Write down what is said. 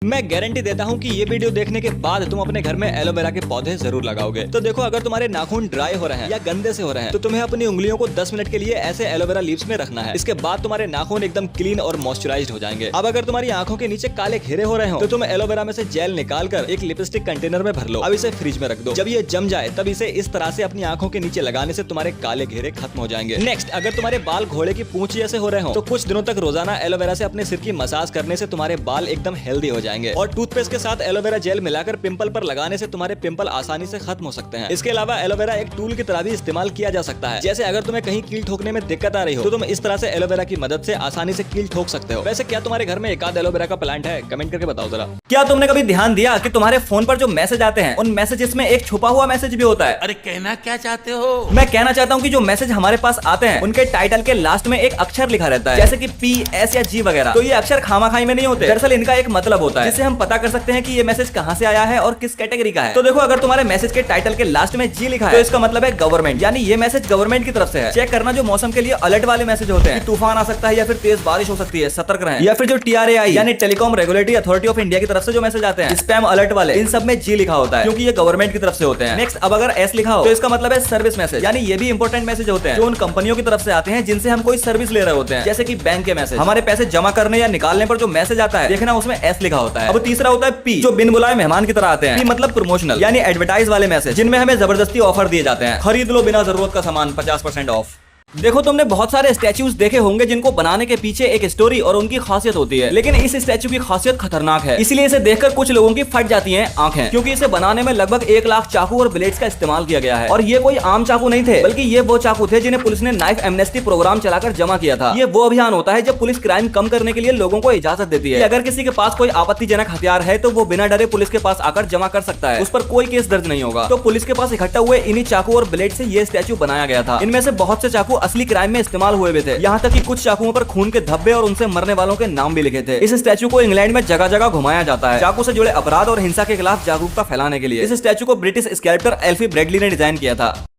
मैं गारंटी देता हूँ कि ये वीडियो देखने के बाद तुम अपने घर में एलोवेरा के पौधे जरूर लगाओगे। तो देखो, अगर तुम्हारे नाखून ड्राई हो रहे हैं या गंदे से हो रहे हैं तो तुम्हें अपनी उंगलियों को 10 मिनट के लिए ऐसे एलोवेरा लीव्स में रखना है। इसके बाद तुम्हारे नाखून एकदम क्लीन और मॉइस्चराइज्ड हो जाएंगे। अब अगर तुम्हारी आंखों के नीचे काले घेरे हो रहे हो तो तुम एलोवेरा में से जेल निकाल कर एक लिपस्टिक कंटेनर में भर लो। अब इसे फ्रिज में रख दो। जब ये जम जाए तब इसे इस तरह से अपनी आंखों के नीचे लगाने से तुम्हारे काले घेरे खत्म हो जाएंगे। नेक्स्ट, अगर तुम्हारे बाल घोड़े की पूंछ जैसे हो रहे हो तो कुछ दिनों तक रोजाना एलोवेरा से अपने सिर की मसाज करने से तुम्हारे बाल एकदम हेल्दी हो जाएंगे। और टूथपेस्ट के साथ एलोवेरा जेल मिलाकर पिंपल पर लगाने से तुम्हारे पिंपल आसानी से खत्म हो सकते हैं। इसके अलावा एलोवेरा एक टूल की तरह भी इस्तेमाल किया जा सकता है। जैसे अगर तुम्हें कहीं कील ठोकने में दिक्कत आ रही हो तो तुम इस तरह से एलोवेरा की मदद से आसानी से कील ठोक सकते हो। वैसे क्या तुम्हारे घर में एक आध एलोवेरा का प्लांट है? कमेंट करके बताओ जरा। क्या तुमने कभी ध्यान दिया कि तुम्हारे फोन पर जो मैसेज आते हैं उन मैसेजेस में एक छुपा हुआ मैसेज भी होता है? अरे कहना क्या चाहते हो? मैं कहना चाहता हूँ कि जो मैसेज हमारे पास आते हैं उनके टाइटल के लास्ट में एक अक्षर लिखा रहता है, जैसे कि P, S या G वगैरह। तो ये अक्षर खामाखाई में नहीं होते। दरअसल इनका एक मतलब होता है जिससे हम पता कर सकते हैं कि ये मैसेज कहाँ से आया है और किस कैटेगरी का है। तो देखो, अगर तुम्हारे मैसेज के टाइटल के लास्ट में G लिखा है तो इसका मतलब है गवर्नमेंट, यानी ये मैसेज गवर्नमेंट की तरफ से है। चेक करना, जो मौसम के लिए अलर्ट वाले मैसेज होते हैं, तूफान आ सकता है या फिर तेज बारिश हो सकती है, सतर्क रहें। या फिर जो TRAI यानी telecom regulatory authority of India की तरफ से जो मैसेज आते हैं, स्पैम अलर्ट वाले, इन सब में G लिखा होता है क्योंकि ये गवर्नमेंट की तरफ से होते हैं। नेक्स्ट, अब अगर S लिखा हो तो इसका मतलब है सर्विस मैसेज, यानी ये भी इंपॉर्टेंट मैसेज होते हैं जो उन कंपनियों की तरफ से आते हैं जिनसे हम कोई सर्विस ले रहे होते हैं, जैसे कि बैंक के मैसेज। हमारे पैसे जमा करने या निकालने पर जो मैसेज आता है, देखना उसमें S लिखा होता है। अब तीसरा होता है P, जो बिन बुलाए मेहमान की तरह आते हैं। P मतलब प्रमोशनल, यानी एडवर्टाइज वाले मैसेज, जिनमें हमें जबरदस्ती ऑफर दिए जाते हैं, खरीद लो बिना जरूरत का सामान 50% ऑफ। देखो, तुमने बहुत सारे स्टैच्यूज देखे होंगे जिनको बनाने के पीछे एक स्टोरी और उनकी खासियत होती है, लेकिन इस स्टैच्यू की खासियत खतरनाक है। इसलिए इसे देखकर कुछ लोगों की फट जाती हैं आंखें, क्योंकि इसे बनाने में लगभग 1 लाख चाकू और ब्लेड्स का इस्तेमाल किया गया है। और ये कोई आम चाकू नहीं थे, बल्कि ये वो चाकू थे जिन्हें पुलिस ने नाइफ एमनेस्टी प्रोग्राम चलाकर जमा किया था। ये वो अभियान होता है जब पुलिस क्राइम कम करने के लिए लोगों को इजाजत देती है कि अगर किसी के पास कोई आपत्तिजनक हथियार है तो वो बिना डरे पुलिस के पास आकर जमा कर सकता है, उस पर कोई केस दर्ज नहीं होगा। तो पुलिस के पास इकट्ठा हुए इन्हीं चाकू और ब्लेड से ये स्टैच्यू बनाया गया था। इनमें से बहुत से चाकू असली क्राइम में इस्तेमाल हुए भी थे, यहाँ तक कि कुछ चाकुओं पर खून के धब्बे और उनसे मरने वालों के नाम भी लिखे थे। इस स्टैच्यू को इंग्लैंड में जगह जगह घुमाया जाता है, चाकू से जुड़े अपराध और हिंसा के खिलाफ जागरूकता फैलाने के लिए। इस स्टैच्यू को ब्रिटिश स्कल्पटर एल्फी ब्रैडली ने डिजाइन किया था।